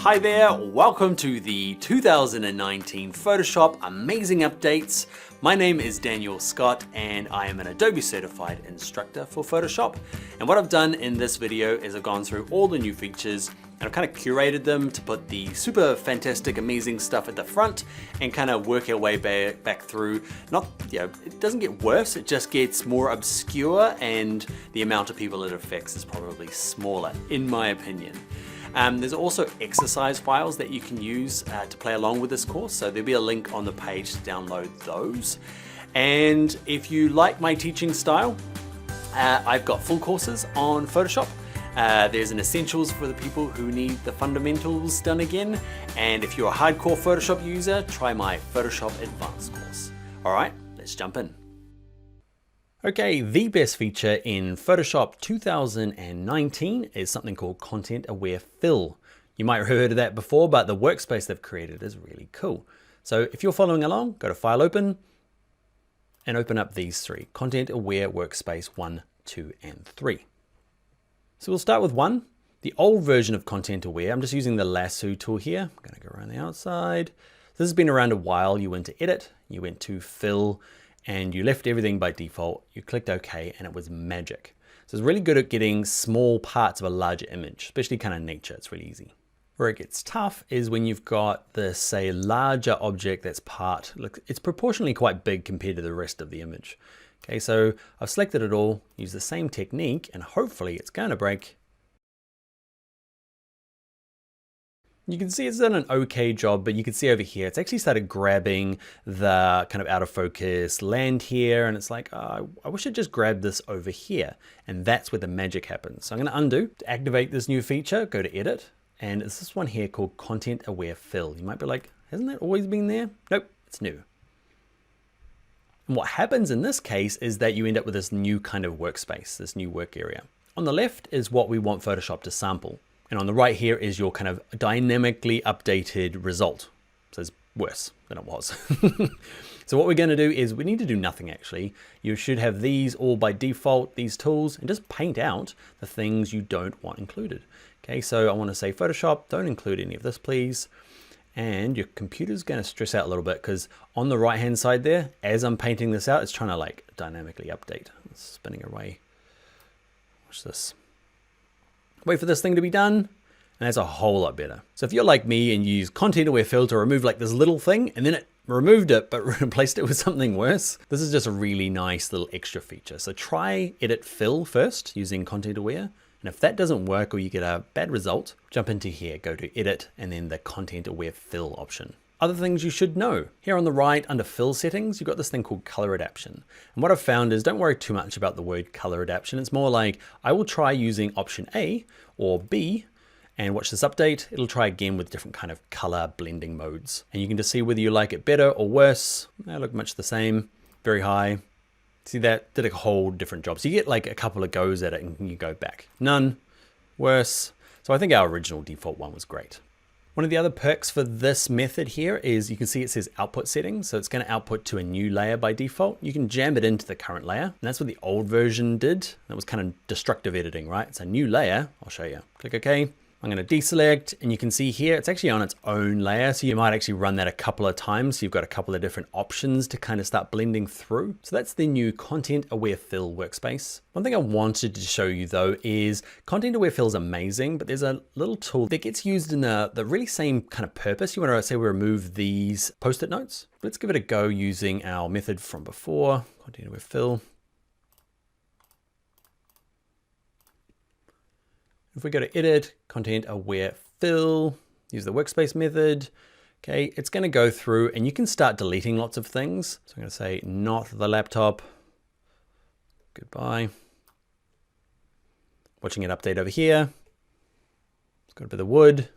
Hi there, welcome to the 2019 Photoshop Amazing Updates. My name is Daniel Scott and I am an Adobe certified instructor for Photoshop. And what I've done in this video is I've gone through all the new features and I've kind of curated them to put the super fantastic, amazing stuff at the front and kind of work our way back through. It doesn't get worse, it just gets more obscure and the amount of people it affects is probably smaller, in my opinion. There's also exercise files that you can use to play along with this course, so there'll be a link on the page to download those. And if you like my teaching style, I've got full courses on Photoshop. There's an essentials for the people who need the fundamentals done again, and if you're a hardcore Photoshop user, try my Photoshop Advanced course. All right, let's jump in. Okay, the best feature in Photoshop 2019 is something called ContentAware Fill. You might have heard of that before, but the workspace they've created is really cool. So if you're following along, go to File, Open, and open up these three: ContentAware Workspace 1, 2, and 3. So we'll start with 1. The old version of ContentAware, I'm just using the lasso tool here. I'm gonna go around the outside. This has been around a while. You went to Edit, you went to Fill, and you left everything by default. You clicked OK and it was magic. So it's really good at getting small parts of a larger image, especially kind of nature. It's really easy. Where it gets tough is when you've got this, say, larger object that's it's proportionally quite big compared to the rest of the image. Okay, so I've selected it all, use the same technique, and hopefully it's going to break. You can see it's done an okay job, but you can see over here, it's actually started grabbing the kind of out of focus land here. And it's like, oh, I wish I'd just grabbed this over here. And that's where the magic happens. So I'm going to undo. To activate this new feature, go to Edit. And it's this one here called ContentAware Fill. You might be like, hasn't that always been there? Nope, it's new. And what happens in this case is that you end up with this new kind of workspace, this new work area. On the left is what we want Photoshop to sample. And on the right here is your kind of dynamically updated result. So it's worse than it was. So what we're going to do is we need to do nothing actually. You should have these all by default, these tools, and just paint out the things you don't want included. Okay, so I want to say Photoshop, don't include any of this, please. And your computer's going to stress out a little bit because on the right hand side there, as I'm painting this out, it's trying to like dynamically update. It's spinning away. Watch this. Wait for this thing to be done, and that's a whole lot better. So if you're like me and you use ContentAware Fill to remove like this little thing, and then it removed it but replaced it with something worse, this is just a really nice little extra feature. So try Edit Fill first using ContentAware, and if that doesn't work or you get a bad result, jump into here, go to Edit, and then the ContentAware Fill option. Other things you should know. Here on the right under Fill settings, you've got this thing called color adaptation. And what I've found is don't worry too much about the word color adaptation. It's more like I will try using option A or B and watch this update. It'll try again with different kind of color blending modes. And you can just see whether you like it better or worse. They look much the same, very high. See, that did a whole different job. So you get like a couple of goes at it and you go back. None, worse. So I think our original default one was great. One of the other perks for this method here is you can see it says output settings. So it's going to output to a new layer by default. You can jam it into the current layer. And that's what the old version did. That was kind of destructive editing, right? It's a new layer. I'll show you. Click OK. I'm going to deselect, and you can see here it's actually on its own layer. So you might actually run that a couple of times. So you've got a couple of different options to kind of start blending through. So that's the new ContentAware Fill workspace. One thing I wanted to show you though is ContentAware Fill is amazing, but there's a little tool that gets used in the really same kind of purpose. You want to say we remove these post-it notes. Let's give it a go using our method from before, ContentAware Fill. If we go to Edit, ContentAware Fill, use the workspace method, okay, it's going to go through and you can start deleting lots of things. So I'm going to say not the laptop, goodbye. Watching it update over here. It's got a bit of wood,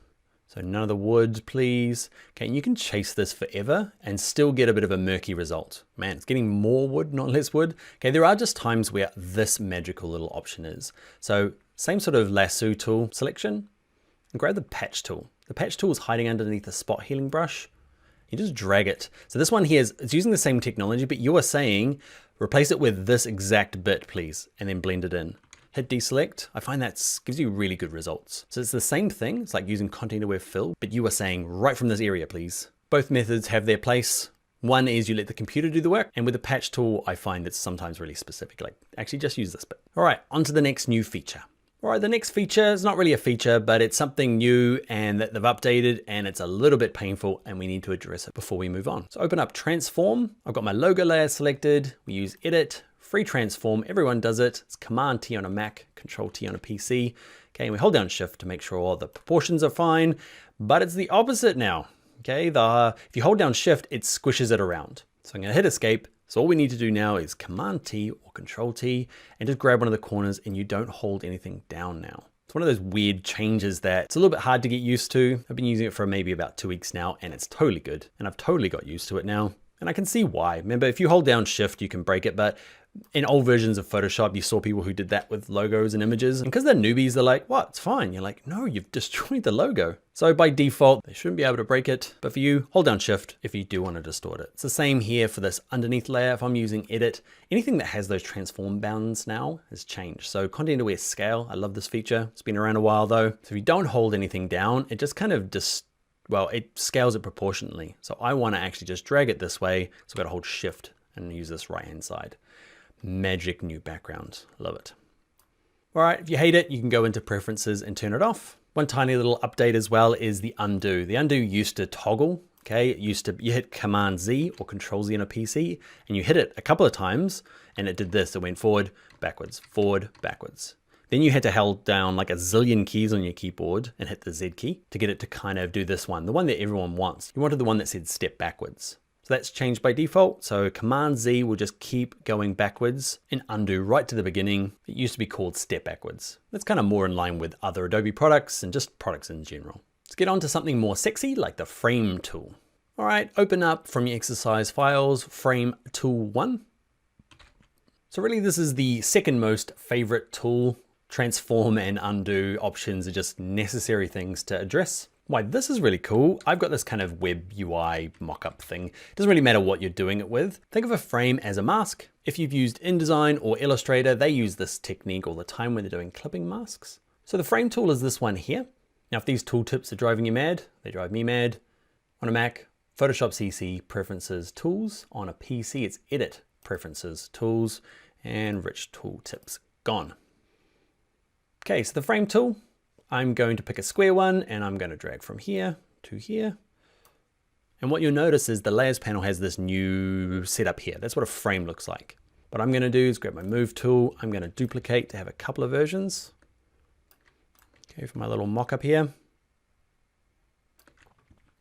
so none of the wood, please. Okay, and you can chase this forever and still get a bit of a murky result. Man, it's getting more wood, not less wood. Okay, there are just times where this magical little option is. So same sort of lasso tool selection, and grab the patch tool. The patch tool is hiding underneath the spot healing brush. You just drag it. So this one here it's using the same technology, but you are saying replace it with this exact bit, please, and then blend it in. hit deselect, I find that gives you really good results. So it's the same thing. It's like using ContentAware Fill, but you are saying right from this area, please. Both methods have their place. One is you let the computer do the work, and with the patch tool, I find it's sometimes really specific, like actually just use this bit. All right, on to the next new feature. All right, the next feature is not really a feature, but it's something new and that they've updated, and it's a little bit painful and we need to address it before we move on. So open up Transform. I've got my logo layer selected. We use Edit, Free Transform. Everyone does it. It's Command T on a Mac, Control T on a PC. Okay, and we hold down Shift to make sure all the proportions are fine, but it's the opposite now. Okay, if you hold down Shift, it squishes it around. So I'm gonna hit Escape. So all we need to do now is Command T or Control T and just grab one of the corners, and you don't hold anything down now. It's one of those weird changes that it's a little bit hard to get used to. I've been using it for maybe about 2 weeks now, and it's totally good. And I've totally got used to it now. And I can see why. Remember, if you hold down Shift, you can break it, but in old versions of Photoshop, you saw people who did that with logos and images. And because they're newbies, they're like, what, it's fine. You're like, no, you've destroyed the logo. So by default, they shouldn't be able to break it. But for you, hold down Shift if you do want to distort it. It's the same here for this underneath layer. If I'm using Edit, anything that has those transform bounds now has changed. So ContentAware Scale, I love this feature. It's been around a while though. So if you don't hold anything down, it just kind of well, it scales it proportionately. So I want to actually just drag it this way. So I've got to hold Shift and use this right-hand side. Magic new background. Love it. All right, if you hate it, you can go into preferences and turn it off. One tiny little update as well is the undo. The undo used to toggle. Okay, you hit Command Z or Control Z on a PC, and you hit it a couple of times, and it did this. It went forward, backwards, forward, backwards. Then you had to hold down like a zillion keys on your keyboard and hit the Z key to get it to kind of do this one, the one that everyone wants. You wanted the one that said step backwards. So that's changed by default. So Command Z will just keep going backwards and undo right to the beginning. It used to be called step backwards. That's kind of more in line with other Adobe products and just products in general. Let's get on to something more sexy like the Frame tool. All right, open up from your exercise files, Frame Tool 1. So really this is the second most favorite tool. Transform and undo options are just necessary things to address. Why this is really cool, I've got this kind of web UI mock-up thing. It doesn't really matter what you're doing it with. Think of a frame as a mask. If you've used InDesign or Illustrator, they use this technique all the time when they're doing clipping masks. So the frame tool is this one here. Now, if these tooltips are driving you mad, they drive me mad. On a Mac, Photoshop CC, Preferences, Tools. On a PC, it's Edit, Preferences, Tools, and Rich Tooltips, gone. Okay, so the frame tool, I'm going to pick a square one and I'm going to drag from here to here. And what you'll notice is the layers panel has this new setup here. That's what a frame looks like. What I'm going to do is grab my move tool. I'm going to duplicate to have a couple of versions. Okay, for my little mock-up here.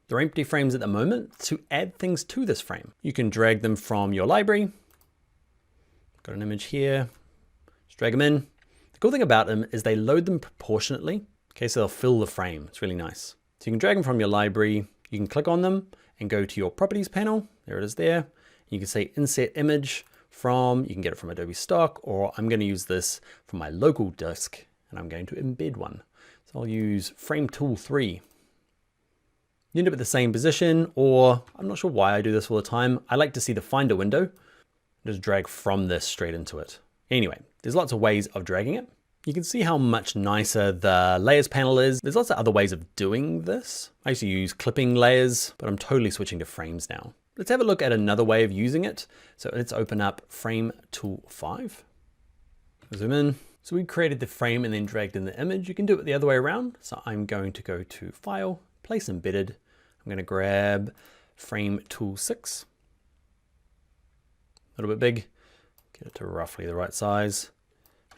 They're empty frames at the moment. To add things to this frame, you can drag them from your library. Got an image here. Just drag them in. The cool thing about them is they load them proportionately. Okay, so they'll fill the frame. It's really nice. So you can drag them from your library. You can click on them and go to your properties panel. There it is there. You can say insert image from, you can get it from Adobe Stock, or I'm going to use this from my local disk and I'm going to embed one. So I'll use Frame Tool 3. You end up at the same position, or I'm not sure why I do this all the time. I like to see the Finder window. Just drag from this straight into it. Anyway, there's lots of ways of dragging it. You can see how much nicer the layers panel is. There's lots of other ways of doing this. I used to use clipping layers, but I'm totally switching to frames now. Let's have a look at another way of using it. So let's open up Frame Tool 5. Zoom in. So we created the frame and then dragged in the image. You can do it the other way around. So I'm going to go to File, Place Embedded. I'm going to grab Frame Tool 6. A little bit big. Get it to roughly the right size.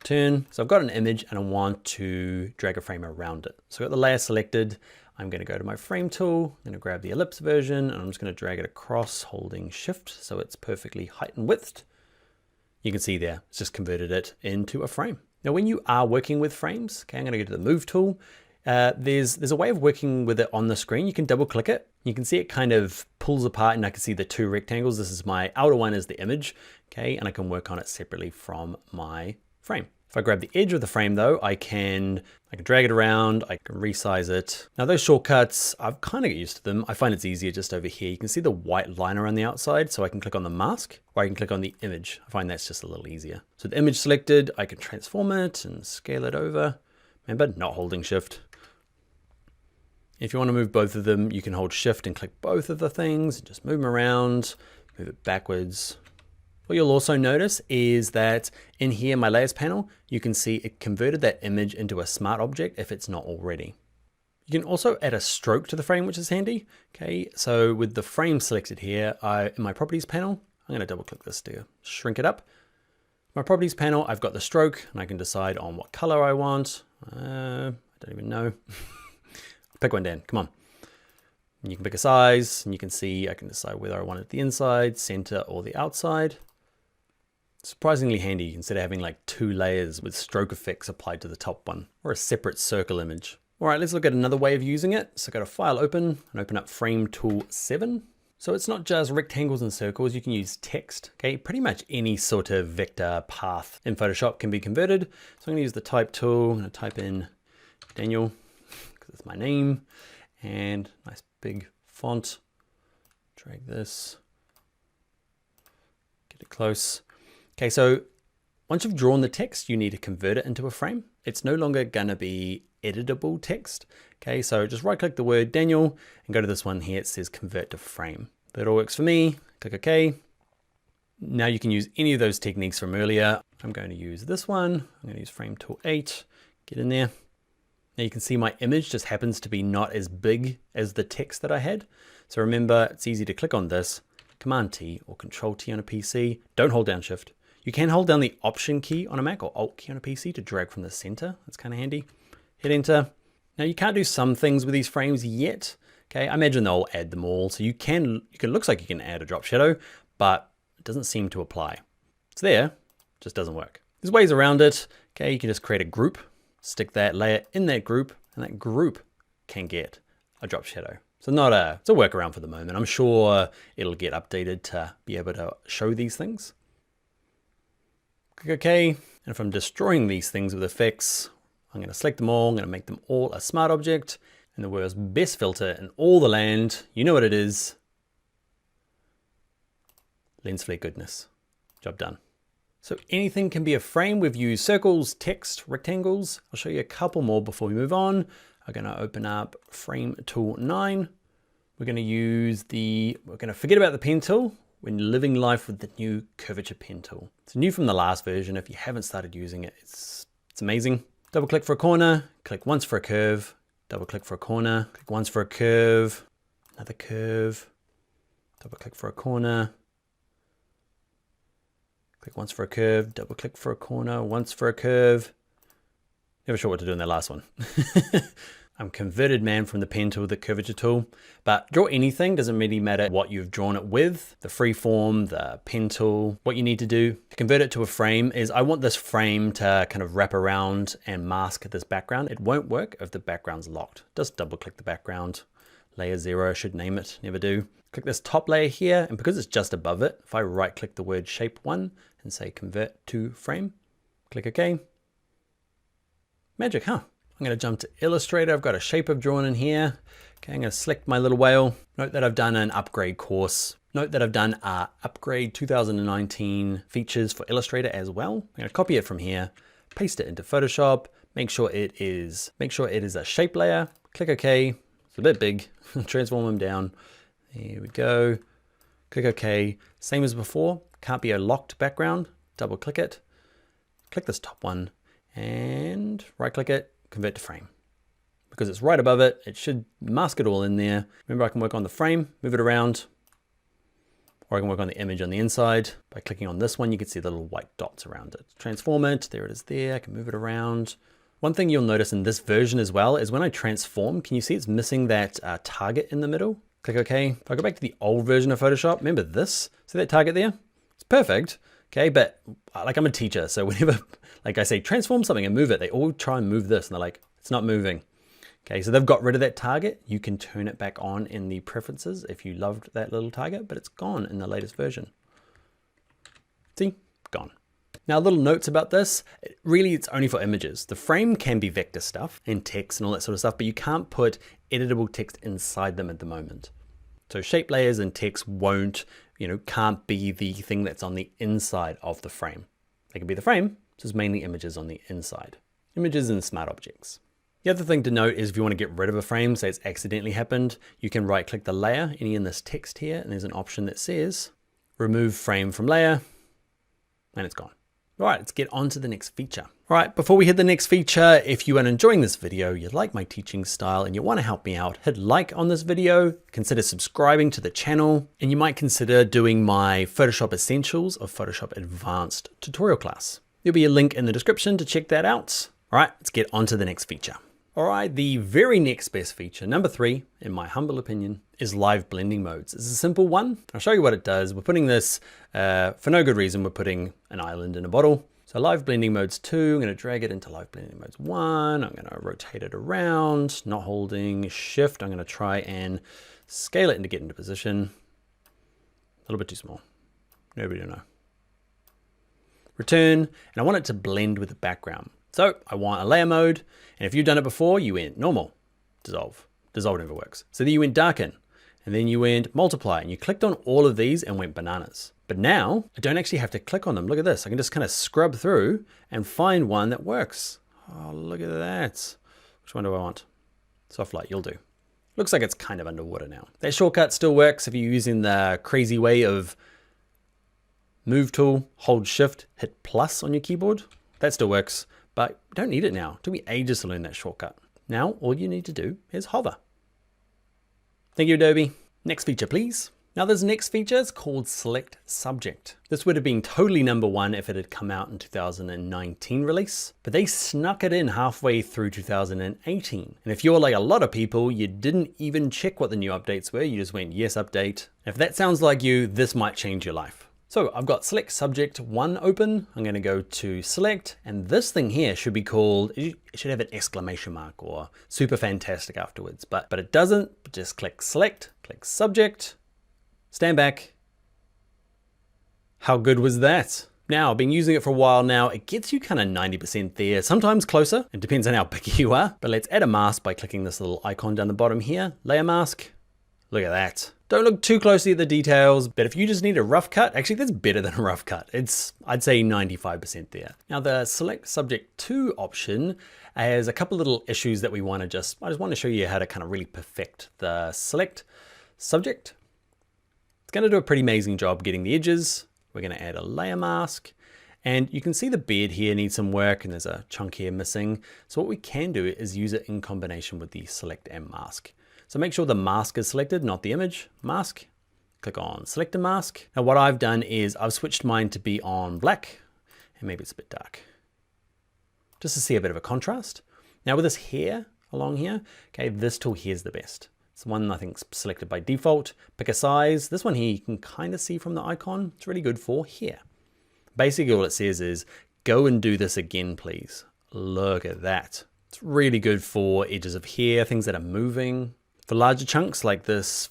Turn. So I've got an image and I want to drag a frame around it. So I've got the layer selected. I'm going to go to my frame tool. I'm going to grab the ellipse version and I'm just going to drag it across holding Shift so it's perfectly height and width. You can see there, it's just converted it into a frame. Now, when you are working with frames, okay, I'm going to go to the Move tool. There's a way of working with it on the screen. You can double click it. You can see it kind of pulls apart and I can see the two rectangles. This is my outer one is the image, okay, and I can work on it separately from my frame. If I grab the edge of the frame though, I can drag it around, I can resize it. Now those shortcuts, I've kind of got used to them. I find it's easier just over here. You can see the white line around the outside, so I can click on the mask, or I can click on the image. I find that's just a little easier. So the image selected, I can transform it and scale it over. Remember, not holding shift. If you want to move both of them, you can hold shift and click both of the things and just move them around, move it backwards. What you'll also notice is that in here, my layers panel, you can see it converted that image into a smart object if it's not already. You can also add a stroke to the frame, which is handy. Okay, so with the frame selected here, in my properties panel, I'm going to double click this to shrink it up. My properties panel, I've got the stroke and I can decide on what color I want. I don't even know. Pick one, Dan, come on. And you can pick a size and you can see, I can decide whether I want it the inside, center, or the outside. Surprisingly handy instead of having like 2 layers with stroke effects applied to the top one, or a separate circle image. All right, let's look at another way of using it. So go to File, Open, and open up Frame Tool 7. So it's not just rectangles and circles, you can use text. Okay, pretty much any sort of vector path in Photoshop can be converted. So I'm gonna use the Type tool, I'm gonna type in Daniel, because it's my name, and nice big font. Drag this, get it close. Okay, so once you've drawn the text, you need to convert it into a frame. It's no longer gonna be editable text. Okay, so just right click the word Daniel and go to this one here. It says convert to frame. That all works for me. Click OK. Now you can use any of those techniques from earlier. I'm going to use this one. I'm going to use Frame Tool 8. Get in there. Now you can see my image just happens to be not as big as the text that I had. So remember, it's easy to click on this, Command T or Control T on a PC. Don't hold down Shift. You can hold down the Option key on a Mac or Alt key on a PC to drag from the center. That's kind of handy. Hit Enter. Now you can't do some things with these frames yet. Okay, I imagine they'll add them all. So looks like you can add a drop shadow, but it doesn't seem to apply. It's there, just doesn't work. There's ways around it. Okay, you can just create a group, stick that layer in that group, and that group can get a drop shadow. So it's a workaround for the moment. I'm sure it'll get updated to be able to show these things. Click OK, and if I'm destroying these things with effects, I'm going to select them all, I'm going to make them all a smart object, and the world's best filter in all the land, you know what it is, lens flare goodness. Job done. So anything can be a frame. We've used circles, text, rectangles. I'll show you a couple more before we move on. I'm going to open up Frame Tool 9. We're going to forget about the pen tool. We're living life with the new curvature pen tool. It's new from the last version. If you haven't started using it, it's amazing. Double click for a corner, click once for a curve, double click for a corner, click once for a curve, another curve, double click for a corner, click once for a curve, double click for a corner, once for a curve. Never sure what to do in that last one. I'm converted man from the pen tool, the curvature tool, but draw anything, doesn't really matter what you've drawn it with, the freeform, the pen tool. What you need to do to convert it to a frame is I want this frame to kind of wrap around and mask this background. It won't work if the background's locked. Just double click the background, layer 0, I should name it, never do. Click this top layer here, and because it's just above it, if I right click the word shape 1 and say convert to frame, click OK. Magic, huh? I'm going to jump to Illustrator. I've got a shape I've drawn in here. Okay, I'm going to select my little whale. Note that I've done an upgrade course. Note that I've done upgrade 2019 features for Illustrator as well. I'm going to copy it from here, paste it into Photoshop. Make sure it is a shape layer. Click OK. It's a bit big. Transform them down. There we go. Click OK. Same as before. Can't be a locked background. Double click it. Click this top one and right click it. Convert to frame. Because it's right above it, it should mask it all in there. Remember, I can work on the frame, move it around, or I can work on the image on the inside. By clicking on this one, you can see the little white dots around it. Transform it, there it is there, I can move it around. One thing you'll notice in this version as well is when I transform, can you see it's missing that target in the middle? Click OK. If I go back to the old version of Photoshop, remember this? See that target there? It's perfect. Okay, but like I'm a teacher, so whenever like I say transform something and move it, they all try and move this and they're like, it's not moving. Okay, so they've got rid of that target. You can turn it back on in the preferences if you loved that little target, but it's gone in the latest version. See, gone. Now, little notes about this, really it's only for images. The frame can be vector stuff and text and all that sort of stuff, but you can't put editable text inside them at the moment. So shape layers and text won't, can't be the thing that's on the inside of the frame. They can be the frame, so it's mainly images on the inside. Images and smart objects. The other thing to note is if you want to get rid of a frame, say it's accidentally happened, you can right click the layer, any in this text here, and there's an option that says remove frame from layer, and it's gone. All right, let's get on to the next feature. All right, before we hit the next feature, if you are enjoying this video, you like my teaching style and you want to help me out, hit like on this video, consider subscribing to the channel, and you might consider doing my Photoshop Essentials or Photoshop Advanced tutorial class. There'll be a link in the description to check that out. All right, let's get on to the next feature. All right, the very next best feature, number 3, in my humble opinion, is live blending modes. It's a simple one. I'll show you what it does. We're putting this, for no good reason, we're putting an island in a bottle. So live blending modes 2, I'm gonna drag it into live blending modes 1. I'm gonna rotate it around, not holding shift. I'm gonna try and scale it to get into position. A little bit too small, nobody will know. Return, and I want it to blend with the background. So I want a layer mode, and if you've done it before, you went normal, dissolve. Dissolve never works. So then you went darken, and then you went multiply, and you clicked on all of these and went bananas. But now I don't actually have to click on them. Look at this. I can just kind of scrub through and find one that works. Oh, look at that. Which one do I want? Soft light, you'll do. Looks like it's kind of underwater now. That shortcut still works if you're using the crazy way of move tool, hold shift, hit plus on your keyboard. That still works. But you don't need it now. It took me ages to learn that shortcut. Now, all you need to do is hover. Thank you, Adobe. Next feature, please. Now this next feature is called Select Subject. This would have been totally number 1 if it had come out in 2019 release, but they snuck it in halfway through 2018. And if you're like a lot of people, you didn't even check what the new updates were. You just went, yes, update. If that sounds like you, this might change your life. So I've got Select Subject 1 open. I'm going to go to Select, and this thing here should be called, it should have an exclamation mark or super fantastic afterwards, but it doesn't. Just click Select, click Subject, stand back. How good was that? Now, I've been using it for a while now. It gets you kind of 90% there, sometimes closer. It depends on how picky you are, but let's add a mask by clicking this little icon down the bottom here, Layer Mask. Look at that. Don't look too closely at the details, but if you just need a rough cut, actually that's better than a rough cut. It's, I'd say 95% there. Now the Select Subject 2 option has a couple little issues that we want to I just want to show you how to kind of really perfect the Select Subject. It's going to do a pretty amazing job getting the edges. We're going to add a layer mask, and you can see the beard here needs some work and there's a chunk here missing. So what we can do is use it in combination with the Select and Mask. So make sure the mask is selected, not the image. Mask, click on Select a Mask. Now what I've done is I've switched mine to be on black, and maybe it's a bit dark, just to see a bit of a contrast. Now with this hair along here, okay, this tool here is the best. It's the one I think selected by default. Pick a size. This one here you can kind of see from the icon. It's really good for hair. Basically all it says is go and do this again, please. Look at that. It's really good for edges of hair, things that are moving. For larger chunks like this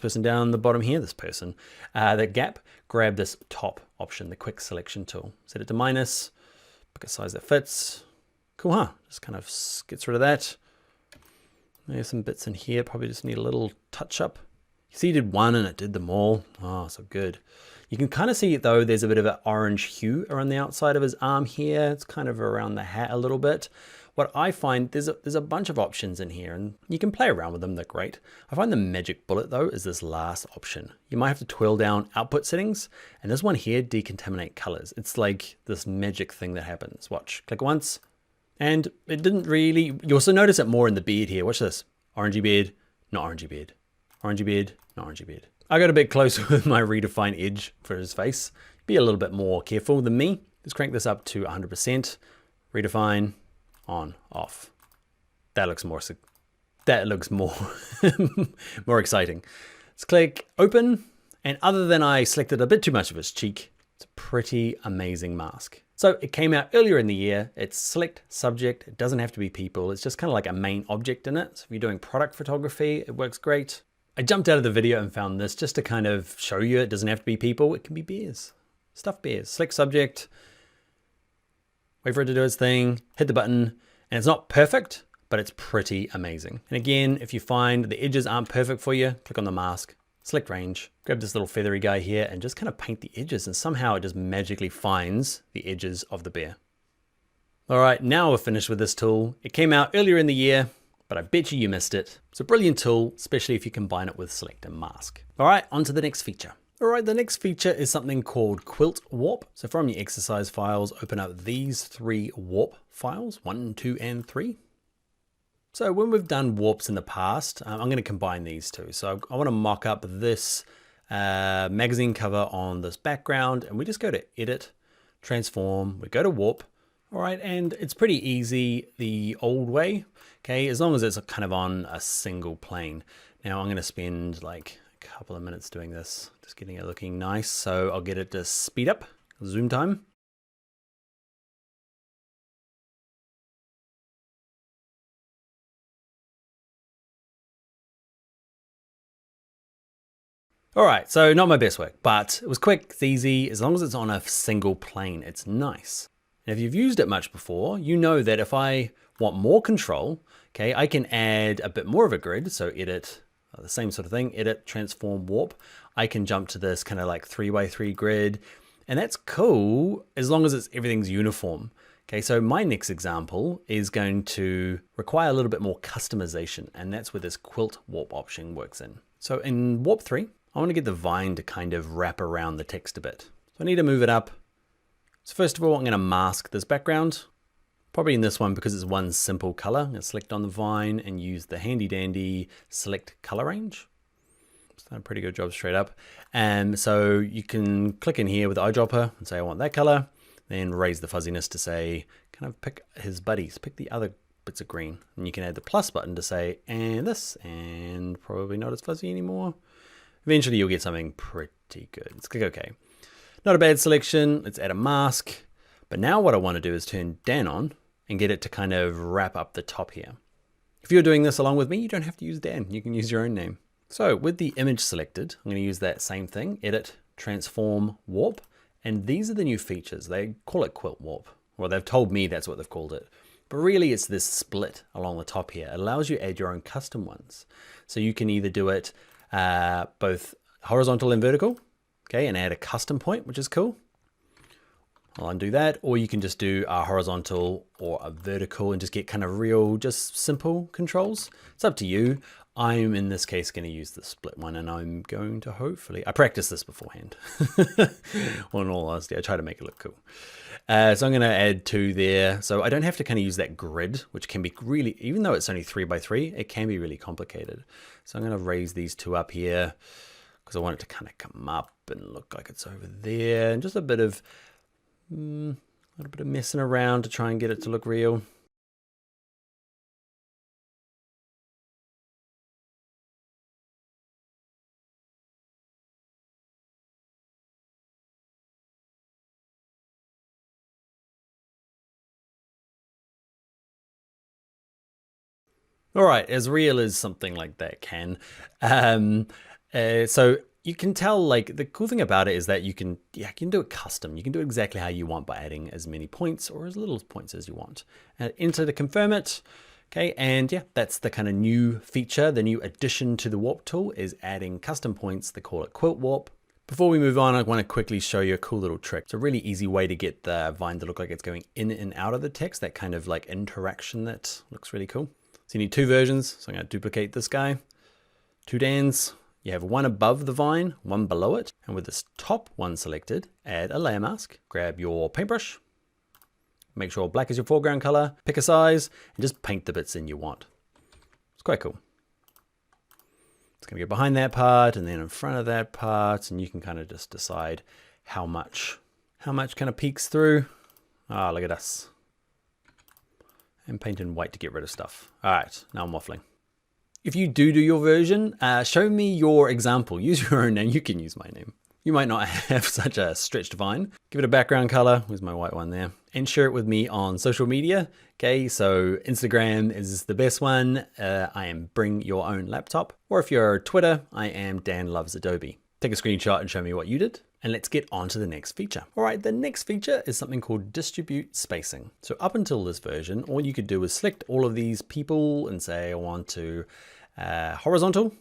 person down the bottom here, this person, that gap, grab this top option, the quick selection tool. Set it to minus, pick a size that fits. Cool, huh? Just kind of gets rid of that. There's some bits in here, probably just need a little touch up. You see, you did one and it did them all. Oh, so good. You can kind of see though, there's a bit of an orange hue around the outside of his arm here. It's kind of around the hat a little bit. What I find, there's a bunch of options in here and you can play around with them, they're great. I find the magic bullet though is this last option. You might have to twirl down output settings, and this one here, decontaminate colors. It's like this magic thing that happens. Watch, click once, and it didn't really, you also notice it more in the beard here. Watch this, orangey beard, not orangey beard. Orangey beard, not orangey beard. I got a bit closer with my redefine edge for his face. Be a little bit more careful than me. Let's crank this up to 100%, redefine, on, off. That looks more more exciting. Let's click open, and other than I selected a bit too much of his cheek, it's a pretty amazing mask. So it came out earlier in the year. It's Select Subject. It doesn't have to be people. It's just kind of like a main object in it. So if you're doing product photography, it works great. I jumped out of the video and found this just to kind of show you it doesn't have to be people. It can be bears, stuffed bears. Select Subject. wait for it to do its thing, hit the button, and it's not perfect, but it's pretty amazing. And again, if you find the edges aren't perfect for you, click on the mask, select range, grab this little feathery guy here and just kind of paint the edges, and somehow it just magically finds the edges of the bear. All right, now we're finished with this tool. It came out earlier in the year, but I bet you missed it. It's a brilliant tool, especially if you combine it with select and mask. All right, on to the next feature. All right, the next feature is something called Quilt Warp. So from your exercise files, open up these 3 warp files, 1, 2, and 3. So when we've done warps in the past, I'm going to combine these two. So I want to mock up this magazine cover on this background, and we just go to Edit, Transform, we go to Warp. All right, and it's pretty easy the old way, okay, as long as it's kind of on a single plane. Now I'm going to spend like a couple of minutes doing this, just getting it looking nice. So I'll get it to speed up, zoom time. All right, so not my best work, but it was quick, it's easy. As long as it's on a single plane, it's nice. And if you've used it much before, you know that if I want more control, okay, I can add a bit more of a grid. So edit, the same sort of thing, edit, transform, warp. I can jump to this kind of like 3x3 grid, and that's cool as long as everything's uniform. Okay, so my next example is going to require a little bit more customization, and that's where this Quilt Warp option works in. So in Warp 3, I want to get the vine to kind of wrap around the text a bit. So I need to move it up. So first of all, I'm going to mask this background, probably in this one because it's one simple color. I'm going to select on the vine and use the handy dandy select color range. It's done a pretty good job straight up. And so you can click in here with the eyedropper and say, I want that color, then raise the fuzziness to say, kind of pick his buddies, pick the other bits of green. And you can add the plus button to say, and this, and probably not as fuzzy anymore. Eventually you'll get something pretty good. Let's click OK. Not a bad selection. Let's add a mask. But now what I want to do is turn Dan on and get it to kind of wrap up the top here. If you're doing this along with me, you don't have to use Dan. You can use your own name. So with the image selected, I'm going to use that same thing, edit, transform, warp. And these are the new features. They call it Quilt Warp. Well, they've told me that's what they've called it. But really it's this split along the top here. It allows you to add your own custom ones. So you can either do it both horizontal and vertical, okay, and add a custom point, which is cool. I'll undo that, or you can just do a horizontal or a vertical and just get kind of real, just simple controls. It's up to you. I'm in this case going to use the split one, and I'm going to hopefully, I practiced this beforehand. Well, in all honesty, I try to make it look cool. So I'm going to add 2 there. So I don't have to kind of use that grid, which can be really, even though it's only 3x3, it can be really complicated. So I'm going to raise these 2 up here because I want it to kind of come up and look like it's over there, and just a little bit of messing around to try and get it to look real. All right, as real as something like that can. So you can tell, like, the cool thing about it is that you can do it custom. You can do it exactly how you want by adding as many points or as little points as you want. Enter to confirm it. Okay, and yeah, that's the kind of new feature. The new addition to the Warp tool is adding custom points. They call it Quilt Warp. Before we move on, I want to quickly show you a cool little trick. It's a really easy way to get the vine to look like it's going in and out of the text, that kind of like interaction that looks really cool. So you need 2 versions. So I'm going to duplicate this guy, 2 Dans. You have one above the vine, one below it. And with this top one selected, add a layer mask. Grab your paintbrush. Make sure black is your foreground color. Pick a size and just paint the bits in you want. It's quite cool. It's going to go behind that part and then in front of that part. And you can kind of just decide how much kind of peeks through. Ah, look at us. And paint in white to get rid of stuff. All right, now I'm waffling. If you do your version, show me your example. Use your own name. You can use my name. You might not have such a stretched vine. Give it a background color. Where's my white one there? And share it with me on social media. Okay, so Instagram is the best one. I am Bring Your Own Laptop. Or if you're Twitter, I am Dan Loves Adobe. Take a screenshot and show me what you did. And let's get on to the next feature. All right, the next feature is something called distribute spacing. So up until this version, all you could do was select all of these people and say, I want to horizontal.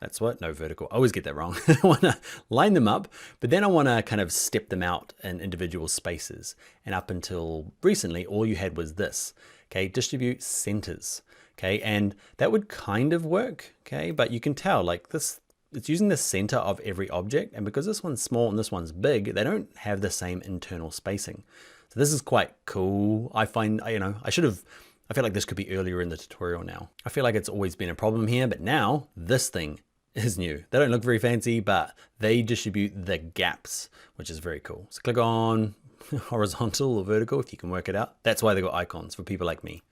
That's what, no vertical. I always get that wrong. I want to line them up, but then I want to kind of step them out in individual spaces. And up until recently, all you had was this, okay, distribute centers. Okay, and that would kind of work, okay, but you can tell like this, it's using the center of every object, and because this one's small and this one's big, they don't have the same internal spacing. So this is quite cool. I find, I feel like this could be earlier in the tutorial now. I feel like it's always been a problem here, but now this thing is new. They don't look very fancy, but they distribute the gaps, which is very cool. So click on horizontal or vertical if you can work it out. That's why they got icons for people like me.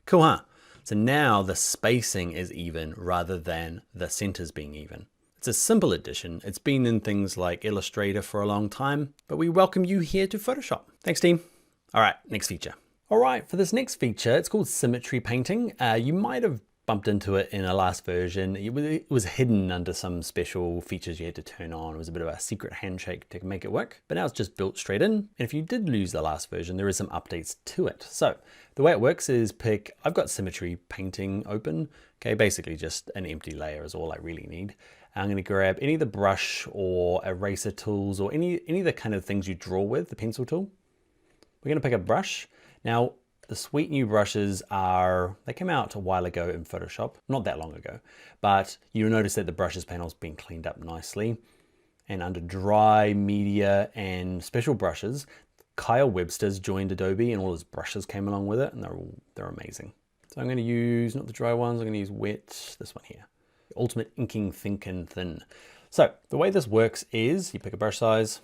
Cool, huh? So now the spacing is even rather than the centers being even. It's a simple addition. It's been in things like Illustrator for a long time, but we welcome you here to Photoshop. Thanks, team. All right, next feature. All right, for this next feature, it's called Symmetry Painting. You might have bumped into it in a last version. It was hidden under some special features you had to turn on. It was a bit of a secret handshake to make it work, but now it's just built straight in. And if you did lose the last version, there is some updates to it. So the way it works is I've got Symmetry Painting open. Okay, basically just an empty layer is all I really need. I'm going to grab any of the brush or eraser tools or any of the kind of things you draw with, the pencil tool. We're going to pick a brush. Now, the sweet new brushes they came out a while ago in Photoshop, not that long ago, but you'll notice that the brushes panel's been cleaned up nicely. And under dry, media, and special brushes, Kyle Webster's joined Adobe and all his brushes came along with it, and they're amazing. So I'm going to use, not the dry ones, I'm going to use wet, this one here. Ultimate Inking Think and Thin. So the way this works is you pick a brush size,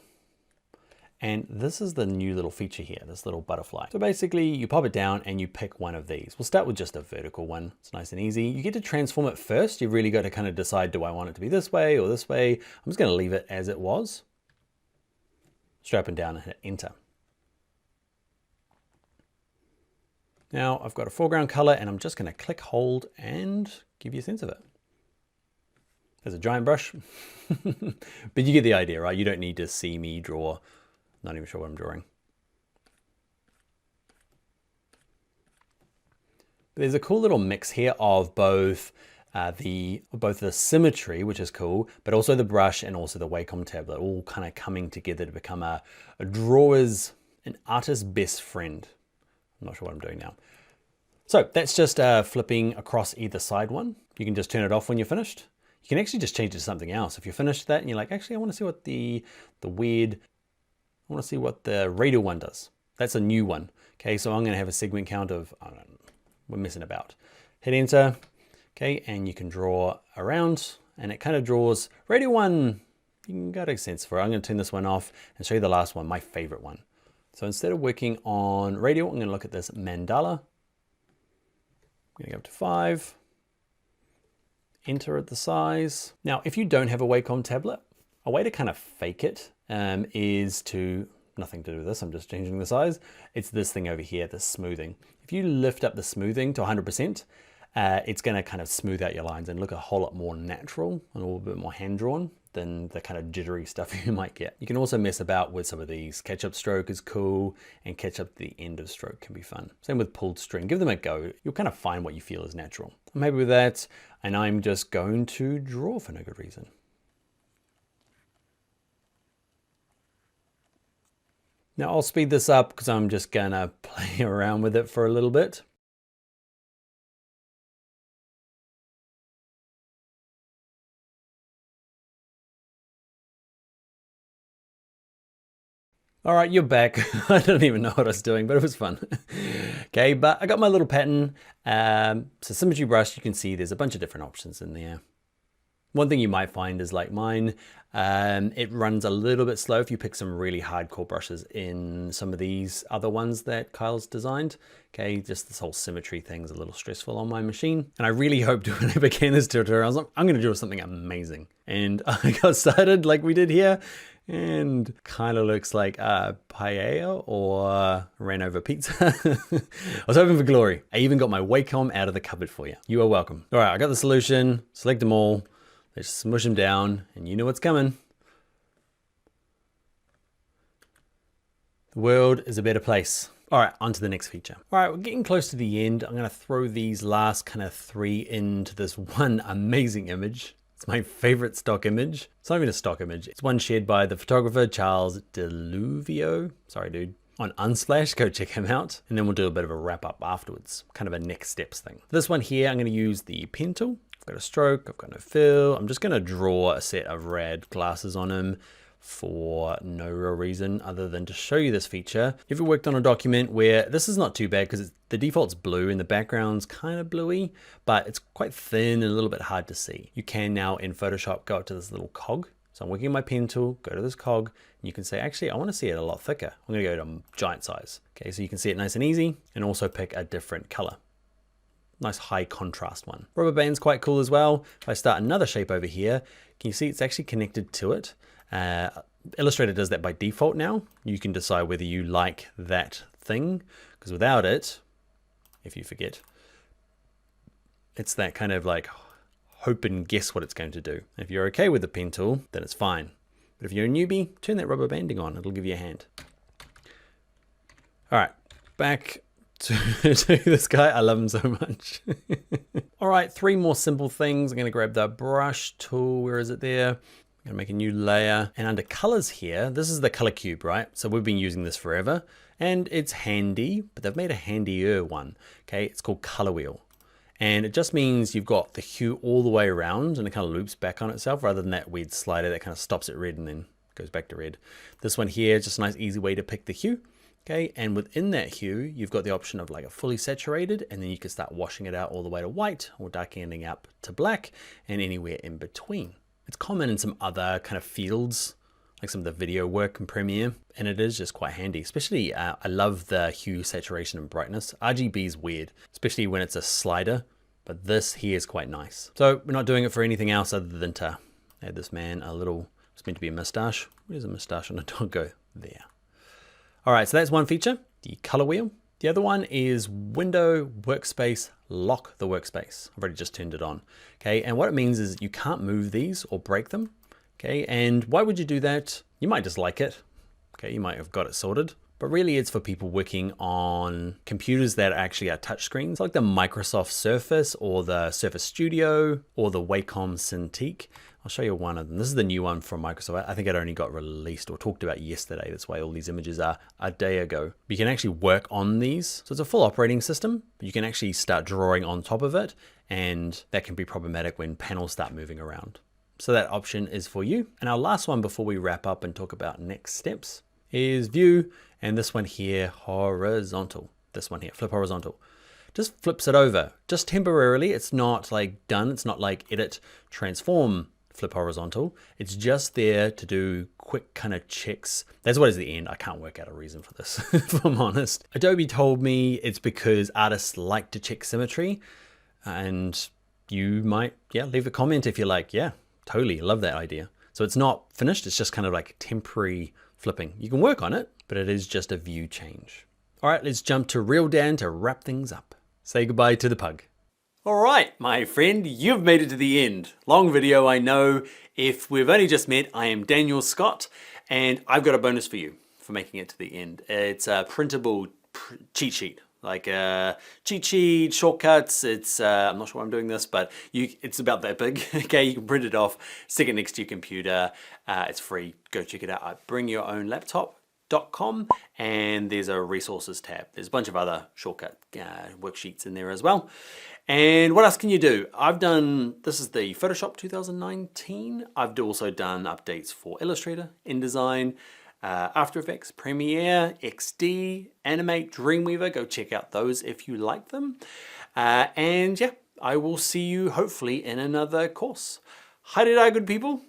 and this is the new little feature here, this little butterfly. So basically you pop it down and you pick one of these. We'll start with just a vertical one. It's nice and easy. You get to transform it first. You've really got to kind of decide, do I want it to be this way or this way? I'm just going to leave it as it was. Straight up and down and hit enter. Now I've got a foreground color and I'm just going to click, hold, and give you a sense of it. There's a giant brush, but you get the idea, right? You don't need to see me draw. Not even sure what I'm drawing. There's a cool little mix here of both the symmetry, which is cool, but also the brush and also the Wacom tablet, all kind of coming together to become an artist's best friend. I'm not sure what I'm doing now. So that's just flipping across either side one. You can just turn it off when you're finished. You can actually just change it to something else. If you're finished that and you're like, actually, I want to see what I want to see what the radial one does. That's a new one. Okay, so I'm going to have a segment count of, I don't know, we're messing about. Hit enter. Okay, and you can draw around and it kind of draws radial one. You can get a sense for it. I'm going to turn this one off and show you the last one, my favorite one. So instead of working on radial, I'm going to look at this mandala. I'm going to go up to 5. Enter at the size. Now, if you don't have a Wacom tablet, a way to kind of fake it is nothing to do with this, I'm just changing the size. It's this thing over here, the smoothing. If you lift up the smoothing to 100%, it's gonna kind of smooth out your lines and look a whole lot more natural and a little bit more hand-drawn than the kind of jittery stuff you might get. You can also mess about with some of these. Catch-up stroke is cool, and catch-up the end of stroke can be fun. Same with pulled string. Give them a go. You'll kind of find what you feel is natural. I'm happy with that, and I'm just going to draw for no good reason. Now I'll speed this up because I'm just gonna play around with it for a little bit. All right, you're back. I don't even know what I was doing, but it was fun. Okay, but I got my little pattern. So Symmetry brush, you can see there's a bunch of different options in there. One thing you might find is like mine, it runs a little bit slow if you pick some really hardcore brushes in some of these other ones that Kyle's designed. Okay, just this whole symmetry thing is a little stressful on my machine. And I really hoped when I began this tutorial, I was like, I'm gonna draw something amazing. And I got started like we did here, and kind of looks like paella or ran over pizza. I was hoping for glory. I even got my Wacom out of the cupboard for you. You are welcome. All right, I got the solution, select them all. Let's smush them down, and you know what's coming. The world is a better place. All right, on to the next feature. All right, we're getting close to the end. I'm gonna throw these last kind of 3 into this one amazing image. It's my favorite stock image. It's not even a stock image. It's one shared by the photographer, Charles Deluvio. Sorry, dude. On Unsplash, go check him out. And then we'll do a bit of a wrap up afterwards. Kind of a next steps thing. This one here, I'm gonna use the pen tool. I've got a stroke, I've got no fill. I'm just gonna draw a set of red glasses on him for no real reason other than to show you this feature. If you worked on a document where this is not too bad because the default's blue and the background's kind of bluey, but it's quite thin and a little bit hard to see. You can now in Photoshop go up to this little cog. So I'm working my pen tool, go to this cog, and you can say, actually, I want to see it a lot thicker. I'm going to go to giant size. Okay, so you can see it nice and easy and also pick a different color. Nice high contrast one. Rubber band's quite cool as well. If I start another shape over here, can you see it's actually connected to it? Illustrator does that by default now. You can decide whether you like that thing, because without it, if you forget, it's that kind of like hope and guess what it's going to do. If you're okay with the pen tool, then it's fine. But if you're a newbie, turn that rubber banding on. It'll give you a hand. All right, back to this guy. I love him so much. All right, 3 more simple things. I'm going to grab the brush tool. Where is it there? I'm gonna make a new layer, and under colors here, this is the color cube, right? So we've been using this forever and it's handy, but they've made a handier one. Okay, it's called color wheel. And it just means you've got the hue all the way around and it kind of loops back on itself rather than that weird slider that kind of stops at red and then goes back to red. This one here is just a nice easy way to pick the hue. Okay, and within that hue, you've got the option of like a fully saturated, and then you can start washing it out all the way to white or darkening up to black and anywhere in between. It's common in some other kind of fields, like some of the video work in Premiere, and it is just quite handy. Especially, I love the hue, saturation, and brightness. RGB is weird, especially when it's a slider, but this here is quite nice. So we're not doing it for anything else other than to add this man a little, it's meant to be a mustache. Where's a mustache on a dog go? There. All right, so that's one feature, the color wheel. The other one is window, workspace, lock the workspace. I've already just turned it on. Okay, and what it means is you can't move these or break them. Okay, and why would you do that? You might just like it. Okay, you might have got it sorted, but really it's for people working on computers that actually are touch screens, like the Microsoft Surface or the Surface Studio or the Wacom Cintiq. I'll show you one of them. This is the new one from Microsoft. I think it only got released or talked about yesterday. That's why all these images are a day ago. But you can actually work on these. So it's a full operating system, but you can actually start drawing on top of it. And that can be problematic when panels start moving around. So that option is for you. And our last one before we wrap up and talk about next steps is view. And this one here, horizontal. This one here, flip horizontal. Just flips it over, just temporarily. It's not like done. It's not like edit, transform, flip horizontal. It's just there to do quick kind of checks. That's what is the end. I can't work out a reason for this, if I'm honest. Adobe told me it's because artists like to check symmetry, and you might, leave a comment if you're like, yeah, totally love that idea. So it's not finished. It's just kind of like temporary flipping. You can work on it, but it is just a view change. All right, let's jump to Real Dan to wrap things up. Say goodbye to the pug. All right, my friend, you've made it to the end. Long video, I know. If we've only just met, I am Daniel Scott, and I've got a bonus for you for making it to the end. It's a printable cheat sheet, like cheat sheet, shortcuts. It's, I'm not sure why I'm doing this, but it's about that big. Okay, you can print it off, stick it next to your computer. It's free. Go check it out at bringyourownlaptop.com, and there's a resources tab. There's a bunch of other shortcut worksheets in there as well. And what else can you do? This is the Photoshop 2019. I've also done updates for Illustrator, InDesign, After Effects, Premiere, XD, Animate, Dreamweaver. Go check out those if you like them. And yeah, I will see you hopefully in another course. Hi, good people.